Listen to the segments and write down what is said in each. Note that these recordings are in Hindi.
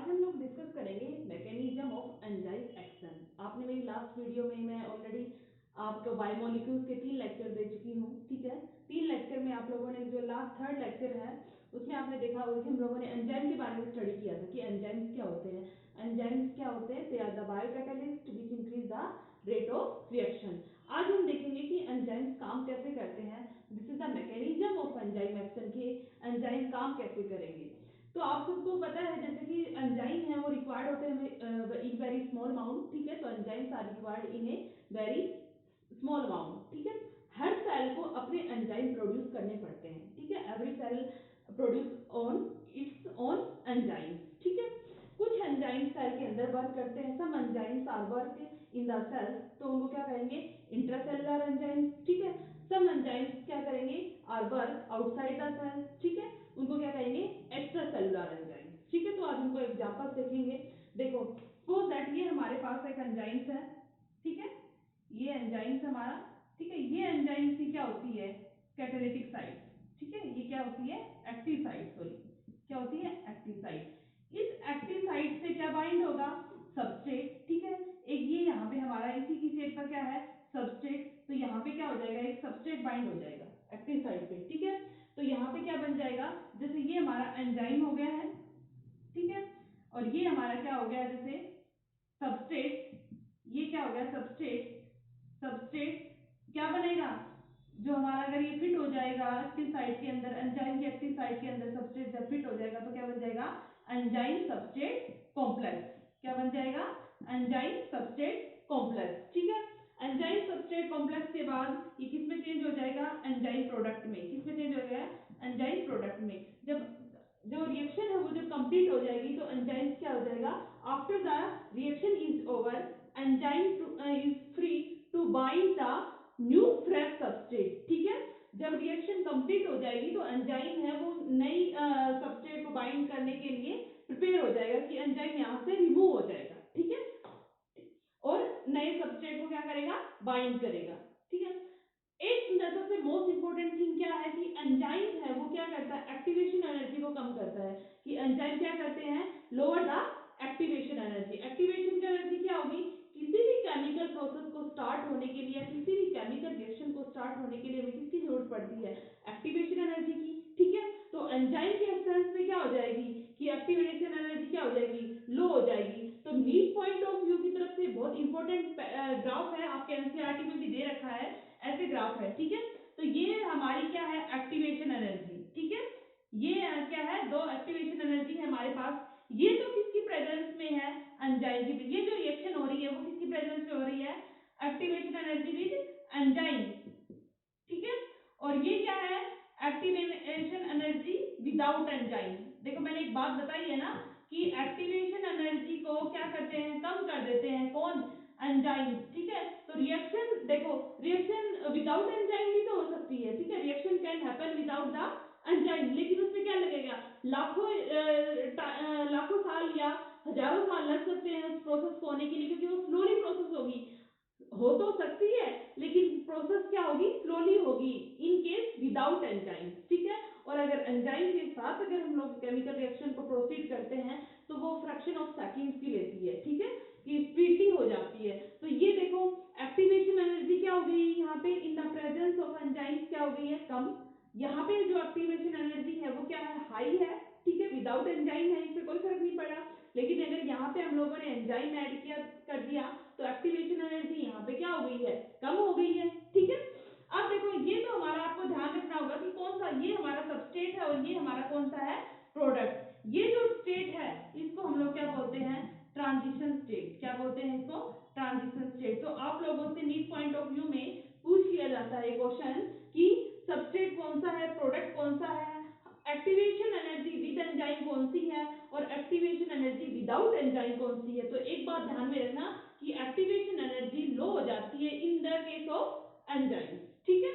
आज हम लोग डिस्कस करेंगे मैकेनिज्म ऑफ एंजाइम एक्शन। आपने मेरी लास्ट वीडियो में मैं ऑलरेडी आपको बायोमोलिक्यूल्स के 3 लेक्चर दे चुकी हूँ, ठीक है। 3 लेक्चर में आप लोगों ने जो लास्ट 3rd लेक्चर है उसमें आपने देखा होगा कि हम लोगों ने एंजाइम के बारे में स्टडी किया था कि एंजाइम्स क्या होते हैं। एंजाइम्स क्या होते हैं? They are the biocatalyst which increase the rate of reaction. आज हम देखेंगे कि एंजाइम्स काम कैसे करते हैं। This is the mechanism of enzyme action के एंजाइम काम कैसे करेंगे। तो आप सबको पता है जैसे कि एंजाइम है वो रिक्वायर्ड होते हैं इन वेरी स्मॉल अमाउंट, ठीक है। तो enzymes are required in a very small amount, ठीक है। हर सेल को अपने एंजाइम प्रोड्यूस करने पड़ते हैं, ठीक है। Every cell produce on its own enzymes, ठीक है। कुछ एंजाइम सेल के अंदर वर्क करते हैं, some enzymes are work in the cells, तो उनको क्या कहेंगे? इंट्रासेलुलर एंजाइम्स, ठीक है। सम एंजाइम्स क्या करेंगे? Are work outside the cell, ठीक है, उनको क्या कहेंगे? एक्स्ट्रा सेलुलर एंजाइम्स, ठीक है। तो आज उनको एग्जांपल्स देखेंगे। देखो सपोज दैट ये हमारे पास एक एंजाइम्स है, ठीक है। ये एंजाइम्स हमारा, ठीक है। ये एंजाइम्स की क्या होती है? कैटालिटिक साइट, ठीक है। ये क्या होती है? एक्टिव साइट, सॉरी क्या होती है? Active site. इस एक्टिव साइट से क्या बाइंड होगा? सबस्ट्रेट, ठीक है। एक ये यहाँ पे हमारा इसी की शेप का क्या है? सबस्ट्रेट। तो यहाँ पे क्या हो जाएगा? एक सबस्ट्रेट बाइंड हो जाएगा एक्टिव साइट पे, ठीक है। तो यहाँ पे क्या बन जाएगा? जैसे ये हमारा एंजाइम हो गया है, ठीक है, और ये हमारा क्या हो गया? जैसे सबस्ट्रेट, ये क्या हो गया? सबस्ट्रेट। सबस्ट्रेट क्या बनेगा? जो हमारा अगर ये फिट हो जाएगा एक्टिव साइट के अंदर, एंजाइम की एक्टिव साइट के अंदर सबस्ट्रेट जब फिट हो जाएगा तो क्या बन जाएगा? Enzyme substrate complex. क्या बन जाएगा? एंजाइम सबस्ट्रेट कॉम्प्लेक्स, ठीक है। एंजाइम सबस्ट्रेट कॉम्प्लेक्स के बाद ये किस में चेंज हो जाएगा? एंजाइम प्रोडक्ट में। किस में चेंज हो जाएगा? एंजाइम प्रोडक्ट में। जब जो रिएक्शन है वो जब कंप्लीट हो जाएगी तो एंजाइम्स क्या हो जाएगा? After the reaction is over, enzyme is free to bind the new fresh substrate, ठीक है। जब रिएक्शन कंप्लीट हो जाएगी तो एंजाइम है वो नई सबस्ट्रेट को बाइंड करने के लिए प्रिपेयर हो जाएगा कि एंजाइम यहां से रिमूव हो जाएगा, ठीक है, और नए सबस्ट्रेट को क्या करेगा? बाइंड करेगा, ठीक है। एक सबसे मोस्ट इंपोर्टेंट थिंग क्या है कि एंजाइम है वो क्या करता है? एक्टिवेशन एनर्जी को कम करता है। कि एंजाइम क्या करते हैं? Lower the activation energy. Activation की एनर्जी क्या होगी? किसी भी केमिकल प्रोसेस को स्टार्ट होने के लिए, किसी भी केमिकल रिएक्शन को स्टार्ट होने के लिए हमें किसकी जरूरत पड़ती है? एक्टिवेशन एनर्जी की, ठीक है। तो एंजाइम के एब्सेंस में क्या हो जाएगी कि एक्टिवेशन एनर्जी क्या हो जाएगी? लो हो जाएगी। तो नीड पॉइंट ऑफ व्यू की तरफ से बहुत इंपॉर्टेंट ग्राफ है, आपके एनसीईआरटी में भी दे रखा है, ऐसे ग्राफ है, ठीक है। तो ये हमारी क्या है? एक्टिवेशन एनर्जी, ठीक है। ये क्या है? दो एक्टिवेशन एनर्जी है हमारे पास। ये तो किसकी प्रेजेंस में है? एंजाइम की। ये जो रिएक्शन हो रही है वो किसकी प्रेजेंस में हो रही है? एक्टिवेशन एनर्जी विद एंजाइम, ठीक है। और ये क्या है? Activation energy without enzyme. देखो मैंने एक बात बताई है ना कि एक्टिवेशन एनर्जी को क्या करते हैं? कम कर देते हैं। कौन? एंजाइम, ठीक है। तो रिएक्शन देखो, रिएक्शन विदाउट एंजाइम भी तो हो सकती है, ठीक है। Reaction can happen without the enzyme, लेकिन उसमें क्या लगेगा? लाखों साल या हजारों साल लग सकते हैं उस प्रोसेस को होने के लिए, क्योंकि वो स्लोली प्रोसेस होगी। हो तो सकती है लेकिन प्रोसेस क्या होगी? स्लोली होगी इन केस विदाउट एंजाइम, ठीक है। और अगर एंजाइम के साथ अगर हम लोग केमिकल रिएक्शन को प्रोसीड करते हैं तो वो फ्रैक्शन ऑफ सेकंड्स की लेती है, ठीक है, कि स्पीडली हो जाती है। तो ये देखो एक्टिवेशन एनर्जी क्या हो गई यहाँ पे? इन द प्रेजेंस ऑफ एंजाइम्स क्या हो गई है? कम। यहाँ पे जो एक्टिवेशन एनर्जी है वो क्या है? हाई है, ठीक है। विदाउट एंजाइम है, इससे कोई फर्क नहीं पड़ा। लेकिन अगर यहाँ पे हम लोगों ने एंजाइम ऐड किया कर दिया तो एक्टिवेशन एनर्जी यहाँ पे क्या हो गई है? कम हो गई है, ठीक है। अब देखो ये तो हमारा आपको ध्यान रखना होगा कि कौन सा, ये हमारा सबस्ट्रेट है और ये हमारा कौन सा है? प्रोडक्ट। ये जो स्टेट है इसको हम लोग क्या बोलते हैं? Transition state. क्या बोलते हैं इसको? Transition state. तो आप लोगों से नीड पॉइंट ऑफ व्यू में पूछ लिया जाता है क्वेश्चन कि सबस्ट्रेट कौन सा है, प्रोडक्ट कौन सा है, एक्टिवेशन एनर्जी विद एंजाइम कौन सी है और एक्टिवेशन एनर्जी विदाउट एंजाइम कौन सी है। तो एक बात ध्यान में रखना कि एक्टिवेशन एनर्जी लो हो जाती है in the case of enzyme, ठीक है।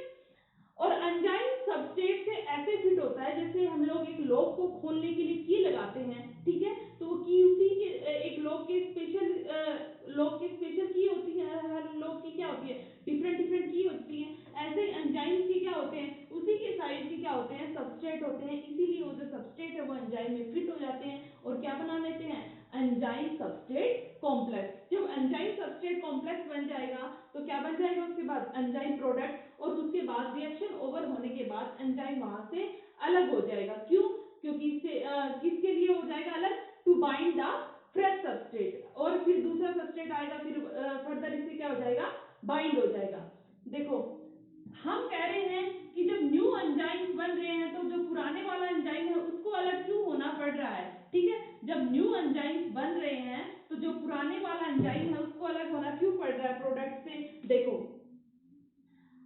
और एंजाइम सबस्ट्रेट से ऐसे फिट होता है जैसे हम लोग एक लॉक को खोलने के लिए की लगाते हैं, ठीक है। तो वो की उसी के एक लॉक के स्पेशल की होती है, हर लॉक की क्या होती है? डिफरेंट डिफरेंट की होती है। ऐसे एंजाइम्स के क्या होते हैं? उसी के साइज के क्या होते हैं? सबस्ट्रेट होते हैं। इसीलिए वो जो सबस्ट्रेट है वो एंजाइम में फिट हो जाते हैं और क्या बना लेते हैं? Enzyme substrate complex. जब एंजाइम सबस्ट्रेट कॉम्प्लेक्स बन जाएगा तो क्या बन जाएगा उसके बाद एंजाइम प्रोडक्ट, और उसके बाद रिएक्शन ओवर होने के बाद एंजाइम वहां से अलग हो जाएगा। क्यों? क्योंकि इससे किसके लिए हो जाएगा अलग? To bind the fresh substrate, और फिर दूसरा सबस्ट्रेट आएगा, फिर फर्दर इससे क्या हो जाएगा? बाइंड हो जाएगा। देखो हम कह रहे हैं कि जब न्यू एंजाइम्स बन रहे हैं तो जो पुराने वाला एंजाइम है उसको अलग क्यों होना पड़ रहा है? ठीक है, जब न्यू एंजाइम्स बन रहे हैं तो जो पुराने वाला एंजाइम है उसको अलग होना क्यों पड़ रहा है प्रोडक्ट से? देखो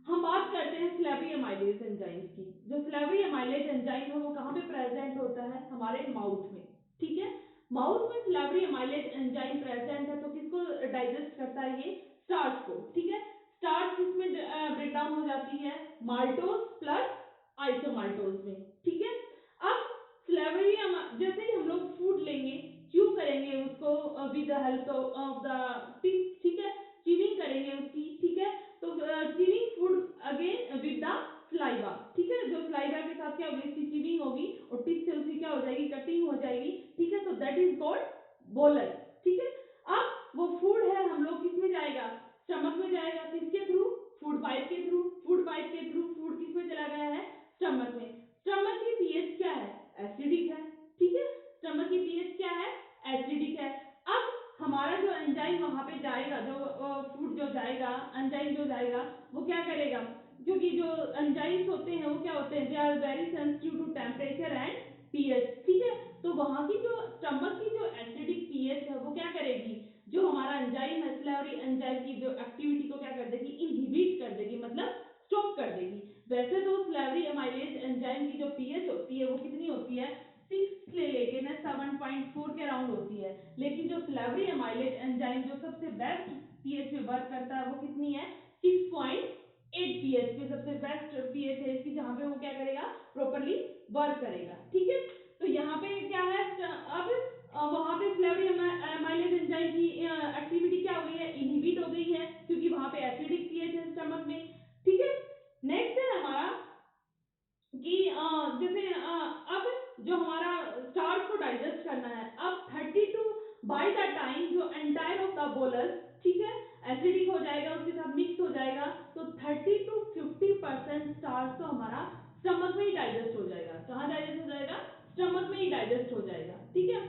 हम बात करते हैं स्लेवरी एमाइलेज एंजाइम्स की। जो स्लेवरी एमाइलेज एंजाइम है वो कहाँ पे प्रेजेंट होता है? हमारे माउथ में। ठीक है, माउथ में स्लेवरी एमाइलेज एंजाइम प्रेजेंट है तो किसको डाइजेस्ट करता है? ये स्टार्च को। ठीक है, स्टार्च किसमें ब्रेक डाउन हो जाती है? माल्टोज प्लस आइसोमाल्टोज में। ठीक है, अब स्लेवरी जैसे ही हम लोग फूड लेंगे, च्यू करेंगे उसको with the help of the teeth. ठीक है, च्यूइंग करेंगे उसकी। ठीक है, तो chewing food again with the saliva. ठीक है, जो स्लाइवा के साथ क्या होगी? इसकी च्यूइंग होगी और टीथ से उसकी क्या हो जाएगी? कटिंग हो जाएगी। ठीक है, तो दैट इज कॉल्ड बोलस। ठीक है, अब वो फूड है हम लोग किस में जाएगा? स्टमक में जाएगा। किसके थ्रू? फूड पाइप के थ्रू। फूड पाइप के थ्रू फूड किस में चला गया है? स्टमक में। स्टमक की पीएच क्या है? एसिडिक है। ठीक है, स्टमक की पीएच क्या है? एसिडिक है। अब हमारा जो एंजाइम वहां पे जाएगा, जो फूड जो जाएगा, एंजाइम जो जाएगा वो क्या करेगा? क्योंकि जो एंजाइम्स होते हैं वो क्या होते हैं? They are very sensitive to temperature and pH. ठीक है, तो वहां की जो स्टमक की जो एसिडिक पीएच है वो क्या करेगी? जो हमारा एंजाइम है, स्लेवरी एंजाइम की जो एक्टिविटी को क्या कर देगी? इनहिबिट कर देगी, मतलब स्टॉप कर देगी। वैसे तो स्लेवरी एमाइलेज एंजाइम की जो पीएच होती है वो कितनी होती है? 6 ले लेके ना 7.4 के अराउंड होती है, लेकिन जो स्लेवरी एमाइलेज एंजाइम जो सबसे बेस्ट पीएच पे वर्क करता है वो कितनी है? 6.8 पीएच पे सबसे बेस्ट पीएच है इसकी, जहां पे वो क्या करेगा? प्रॉपरली वर्क करेगा। ठीक है, तो यहाँ पे क्या है? अब वहां पे स्लेवरी एमाइलेज एंजाइम की एक्टिविटी क्या हो गई है? इनहिबिट हो गई है, क्योंकि वहां पे एसिडिक पीएच है स्टमक में। ठीक है, नेक्स्ट है हमारा कि जैसे अब जो हमारा स्टार्च को डाइजेस्ट करना है, अब 32 बाय द टाइम जो एंटायर ऑफ द बोलस, ठीक है, एसिडिक हो जाएगा, उसके साथ मिक्स हो जाएगा, तो 30 to 50% स्टार्च तो हमारा स्टमक में ही डाइजेस्ट हो जाएगा। कहाँ डाइजेस्ट हो जाएगा? स्टमक में ही डाइजेस्ट हो जाएगा। ठीक है,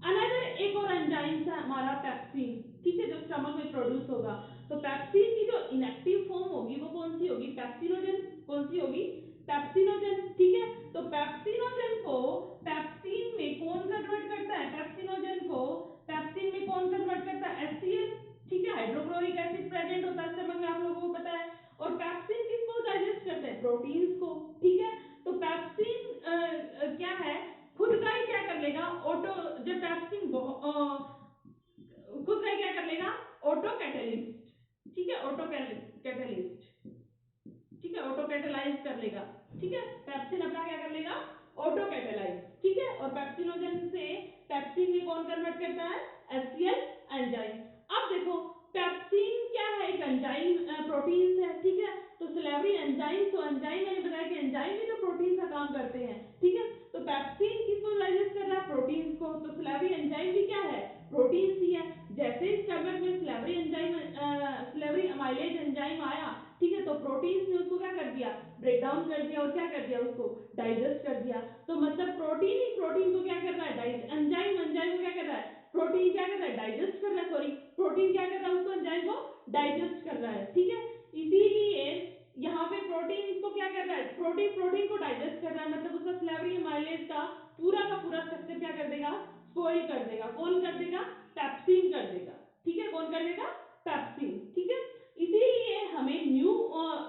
अनदर एक और एंजाइम है हमारा पेप्सिन। ठीक है, जो स्टमक में प्रोड्यूस होगा, तो पेप्सिन की जो इनएक्टिव फॉर्म होगी वो कौन सी होगी? पेप्सिनोजन। कौन सी होगी? पेप्सिनोजन। ठीक है, तो पेप्सिनोजन को पेप्सिन में कौन कन्वर्ट करता है? पेप्सिनोजन को पेप्सिन में कौन कन्वर्ट करता है? एचसीएल। ठीक है, हाइड्रोक्लोरिक एसिड प्रेजेंट होता है स्टमक में, आप लोगों को पता है। और पेप्सिन किसको डाइजेस्ट करते हैं? प्रोटीन्स को। ठीक है, तो पेप्सिन क्या है? खुद का ही क्या कर लेगा? ऑटो, जब पेप्सिन खुद का ही क्या कर लेगा? Auto catalyst. ठीक है, ऑटो कैटेलिस्ट। ठीक है, ऑटो कैटेलाइज कर लेगा। ठीक है, पेप्सिन अपना क्या कर लेगा? Auto catalyse. ठीक है, और पेप्सिनोजन से पेप्सिन में कौन कन्वर्ट करता है? HCL enzyme. अब देखो पेप्सिन क्या है? एक एंजाइम प्रोटीन्स है। ठीक है, तो स्लेवरी एंजाइम, तो एंजाइम मैंने बताया कि एंजाइम भी तो प्रोटीन का काम करते हैं। ठीक है, तो पेप्सिन किसको डाइजेस्ट कर रहा है? प्रोटीन्स को। तो स्लेवरी एंजाइम भी क्या है? प्रोटीन्स ही है। जैसे ही स्टमक में slavery enzyme slavery amylase enzyme आया, ठीक है, तो प्रोटीन्स ने उसको क्या कर दिया? ब्रेक डाउन कर दिया, और क्या कर दिया? उसको डाइजेस्ट कर दिया। तो मतलब प्रोटीन ही प्रोटीन को क्या कर रहा है? एंजाइम एंजाइम को क्या कर रहा है? प्रोटीन क्या कर रहा है? डाइजेस्ट कर रहा है। सॉरी, प्रोटीन क्या कर रहा है? उसको एंजाइम को डाइजेस्ट कर रहा है। ठीक है, इसीलिए यहाँ पे प्रोटीन इसको क्या कर रहा है? प्रोटीन प्रोटीन को डाइजेस्ट कर रहा है, मतलब उसका स्लेवरी एमाइलेज का पूरा स्ट्रक्चर क्या कर देगा? स्पॉइल कर देगा। कौन कर देगा? पेप्सिन कर देगा। ठीक है, कौन कर देगा? पेप्सिन। ठीक है, इसीलिए हमें न्यू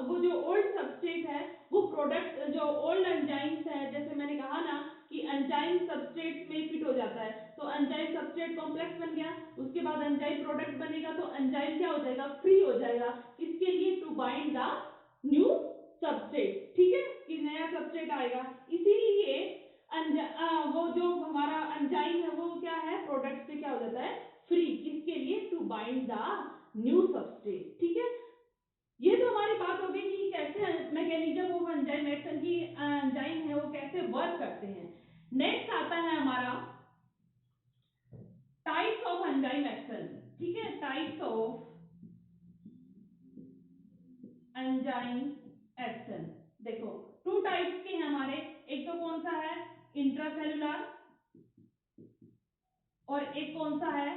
वो जो ओल्ड सबस्ट्रेट है, वो प्रोडक्ट जो ओल्ड एंजाइम्स है, जैसे मैंने कहा ना कि एंजाइम सबस्ट्रेट में फिट हो जाता है, तो एंजाइम सबस्ट्रेट कॉम्प्लेक्स बन गया, उसके बाद एंजाइम प्रोडक्ट बनेगा, तो एंजाइम क्या हो जाएगा? फ्री हो जाएगा। किसके लिए? To bind the new substrate. ठीक है, कि नया सबस्ट्रेट आएगा। इसीलिए वो जो हमारा एंजाइम है वो क्या है? प्रोडक्ट से क्या हो जाता है? फ्री। किसके लिए? To bind the new substrate. ठीक है, ये तो हमारी बात हो गई कि कैसे मैकेनिज्म ऑफ एंजाइम एक्शन की एंजाइम है वो कैसे वर्क करते हैं। नेक्स्ट आता है हमारा टाइप्स ऑफ एंजाइम एक्शन। देखो, टू टाइप्स के हैं हमारे, एक तो कौन सा है, इंट्रासेलुलर, और एक कौन सा है,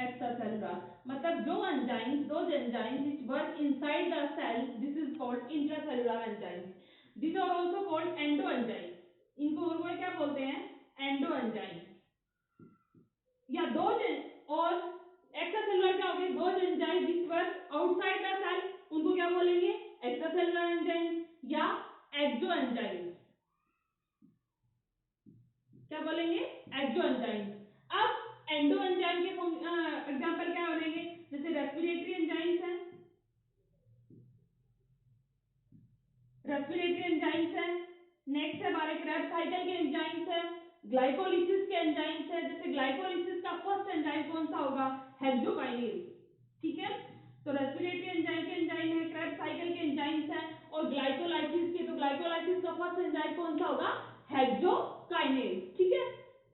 एक्स्ट्रा सेलुलर। मतलब जो enzymes, those enzymes which work inside the cell, this is called intracellular enzymes. This are also called endo enzymes. इनको और वो क्या बोलते हैं, एंडो एंजाइम्स। या दोज, और एक्स्ट्रा सेलुलर क्या हो गए, those enzyme which work outside the cell, उनको क्या बोलेंगे, एक्स्ट्रा सेलुलर एंजाइम्स या एक्सो एंजाइम्स। क्या बोलेंगे, एक्सो एंजाइम्स। अब एंडो एंजाइम के एग्जांपल क्या बनेंगे, जैसे रेस्पिरेटरी एंजाइम्स हैं, रेस्पिरेटरी एंजाइम्स है। नेक्स्ट है हमारे क्रेब्स साइकिल के एंजाइम्स है, ग्लाइकोलिसिस के एंजाइम्स है। जैसे ग्लाइकोलिसिस का फर्स्ट एंजाइम कौन सा होगा, हेक्सोकाइनेज। ठीक है, तो रेस्पिरेटरी एंजाइम के एंजाइम है, क्रेब्स साइकिल के एंजाइम्स है, और ग्लाइकोलाइसिस के, तो ग्लाइकोलाइसिस का फर्स्ट एंजाइम कौन सा होगा, हेक्सोकाइनेज। ठीक है,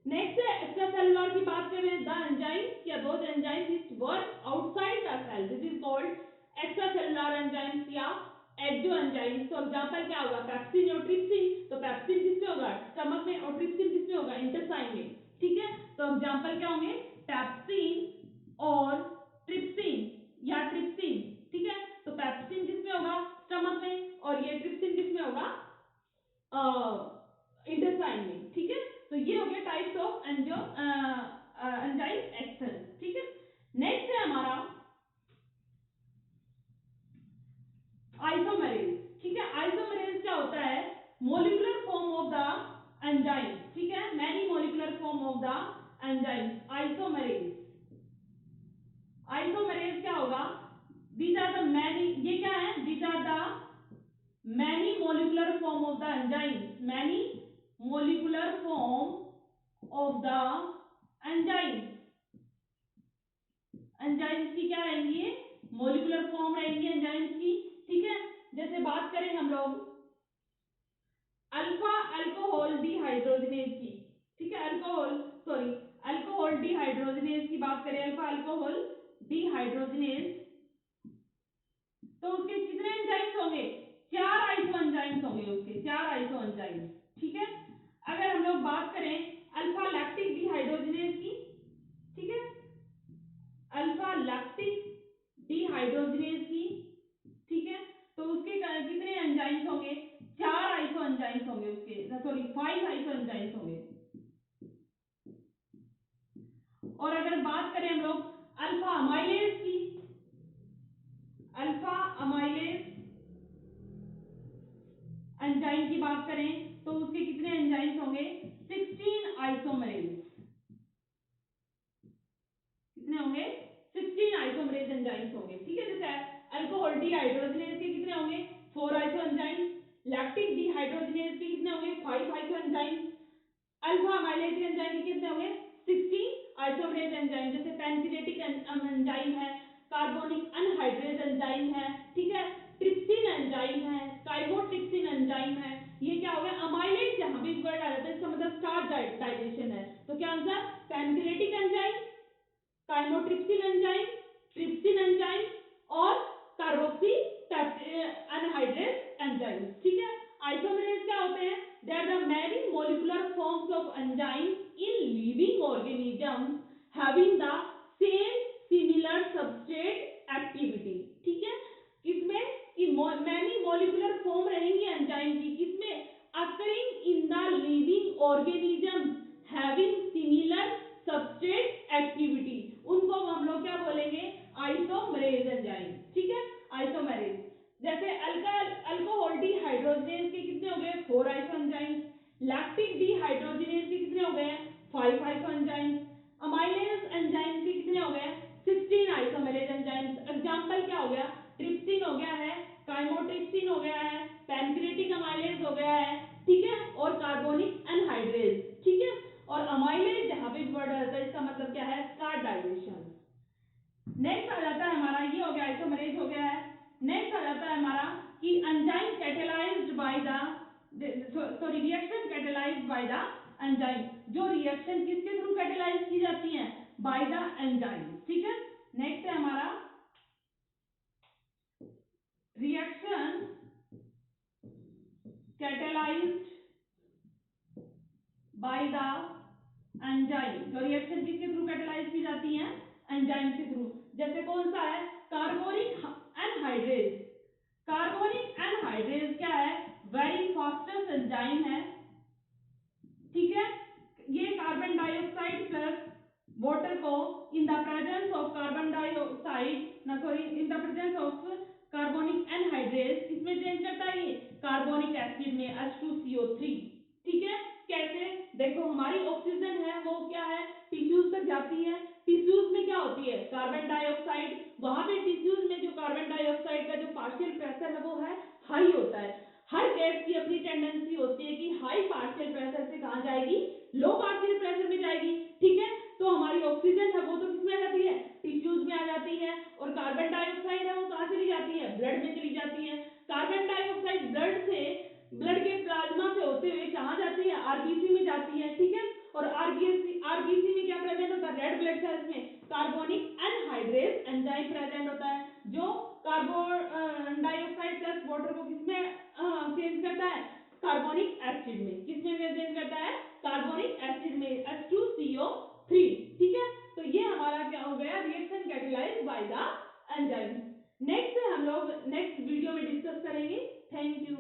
नेक्स्ट है एक्स्ट्रा सेलुलर की बात करें, द एंजाइम्स या those enzymes which work outside the cell, this is called extracellular enzymes या एक्सो एंजाइम्स। तो एग्जांपल क्या होगा, पेप्सिन और ट्रिप्सिन। तो पेप्सिन किसमें होगा, स्टमक में, और ट्रिप्सिन किसमें होगा, इंटेस्टाइन में। ठीक है, तो एग्जांपल क्या होंगे, पेप्सिन और ट्रिप्सिन या ट्रिप्सिन। ठीक है, तो पेप्सिन किसमें होगा, स्टमक में, और ये ट्रिप्सिन किसमें होगा, इंटेस्टाइन में। ठीक है, तो ये हो गया टाइप्स ऑफ एंजाइम एक्शन। ठीक है, नेक्स्ट है हमारा आइसोमेरेज। ठीक है, आइसोमेरेज क्या होता है, molecular form of the enzyme. ठीक है, many molecular form of the enzyme, isomerase. Isomerase क्या होगा, दीज आर द मैनी, ये क्या है, these are the many molecular form of the enzymes, many molecular form of the enzymes. Enzymes की क्या रहेंगी, मोलिकुलर फॉर्म रहेंगी एंजाइम्स की। ठीक है, जैसे बात करें हम लोग अल्फा अल्कोहल डिहाइड्रोजनेज की। ठीक है, अल्कोहल, सॉरी, अल्कोहल डिहाइड्रोजनेज की बात करें, अल्फा अल्कोहल डिहाइड्रोजनेज, तो उसके कितने एंजाइम्स होंगे, 4 आइसो एंजाइम्स होंगे उसके, 4 आइसो एंजाइम्स। ठीक है, अगर हम लोग बात करें अल्फा लैक्टिक डिहाइड्रोजनेज की, ठीक है, अल्फा लैक्टिक डिहाइड्रोजनेज की, ठीक है, तो उसके कितने एंजाइम्स होंगे, 4 आइसो एंजाइम्स होंगे उसके, सॉरी 5 आइसो एंजाइम्स होंगे। और अगर बात करें हम लोग अल्फा अमाइलेज की, अल्फा अमाइलेज एंजाइम की बात करें, तो उसके कितने एंजाइम्स होंगे, 16 आइसोमरेज। कितने होंगे, 16 आइसोमरेज एंजाइम्स होंगे। ठीक है, जैसे अल्कोहल डिहाइड्रोजनेज के कितने होंगे, 4 आइसो एंजाइम्स, लैक्टिक डिहाइड्रोजनेज के कितने होंगे, 5 iso enzymes, alpha amylase enzyme के कितने होंगे, 16 आइसोमरेज एंजाइम। जैसे पैनक्रिएटिक एंजाइम है, कार्बोनिक अनहाइड्रेज एंजाइम है, ठीक है, ट्रिप्सिन एंजाइम है, काइमोट्रिप्सिन एंजाइम है। ये क्या हो गया, अमाइलेज जहां भी वर्ड आ जाता है इसका मतलब स्टार्च डाइजेशन है। तो क्या answer, pancreatic enzyme, chymotrypsin enzyme, trypsin enzyme, और कार्बोक्सी अनहाइड्रेज एंजाइम्स। ठीक है, आइसोमरेज क्या होते हैं, they are the many molecular forms of enzymes in living organisms having the same similar substrate activity. ठीक है, किसमें, कि मैनी मोलिकुलर फॉर्म रहेंगी एंजाइम की, किसमें, occurring in the living organisms having similar substrate activity, उनको हम लोग क्या बोलेंगे, आइसोमरेज एंजाइम। ठीक है, आइसोमरेज। जैसे अल्कोहल डिहाइड्रोजनेज के कितने हो गए, 4 आइसो एंजाइम्स, लैक्टिक डिहाइड्रोजनेज के कितने हो गए, 5 आइसो एंजाइम्स, अमाइलेज एंजाइम के कितने हो गए, 16 आइसोमरेज एंजाइम्स। एग्जांपल क्या हो गया, ट्रिप्सिन हो गया है, काइमोट्रिप्सिन हो गया है, पैनक्रिएटिक अमाइलेज हो गया है, ठीक है, और कार्बोनिक एनहाइड्रेज। ठीक है, और अमाइलेज जहां पे भी वर्ड रहता है इसका मतलब क्या है, स्टार्च डाइजेशन। नेक्स्ट आ जाता है हमारा, ये हो गया आइसोमरेज हो गया है। नेक्स्ट आ जाता है हमारा कि enzyme catalysed by the, sorry, reaction catalysed by the enzyme, जो रिएक्शन किसके थ्रू कैटेलाइज की जाती है, बाय द एंजाइम। ठीक है, नेक्स्ट है हमारा द एंजाइम। जो रिएक्शन किसके थ्रू कैटेलाइज की जाती है? एंजाइम के थ्रू। जैसे कौन सा है? Carbonic anhydrase. कार्बोनिक एनहाइड्रेज क्या है? वेरी फास्टेस्ट एंजाइम है, ठीक है। ये कार्बन डाइऑक्साइड प्लस वाटर को in the presence of carbon dioxide ना sorry in the presence of carbonic anhydrase किसमें चेंज करता है? ये कार्बोनिक एसिड में H2CO3, ठीक है। कैसे? देखो हमारी ऑक्सीजन है वो क्या है? टिश्यूज तक जाती है। टिश्यूज में क्या होती है? Carbon dioxide. वहां पे टिश्यूज में जो कार्बन डाइऑक्साइड का जो पार्शियल प्रेशर है वो है हाई होता है। हर गैस की अपनी टेंडेंसी होती है कि हाई पार्शियल प्रेशर से कहां जाएगी? लो पार्शियल प्रेशर में जाएगी, ठीक है। तो हमारी ऑक्सीजन है वो तो किसमें आ जाती है? टिश्यूज में आ जाती है। और कार्बन डाइऑक्साइड है वो कहां चली जाती है? ब्लड में चली जाती है। कार्बन डाइऑक्साइड ब्लड के प्लाज्मा से होते हुए कहां जाती है? आरबीसी में जाती है, ठीक है। और आरबीसी में क्या प्रेजेंट होता है? रेड ब्लड सेल्स में कार्बोनिक एनहाइड्रेज एंजाइम प्रेजेंट होता है, जो कार्बन डाइऑक्साइड प्लस वाटर को किसमें चेंज करता है? कार्बोनिक एसिड में। किसमें चेंज करता है? कार्बोनिक एसिड में H2CO3, ठीक है। तो ये हमारा क्या हो गया? Reaction catalysed by the enzymes. Next हम लोग नेक्स्ट वीडियो में डिस्कस करेंगे। Thank you.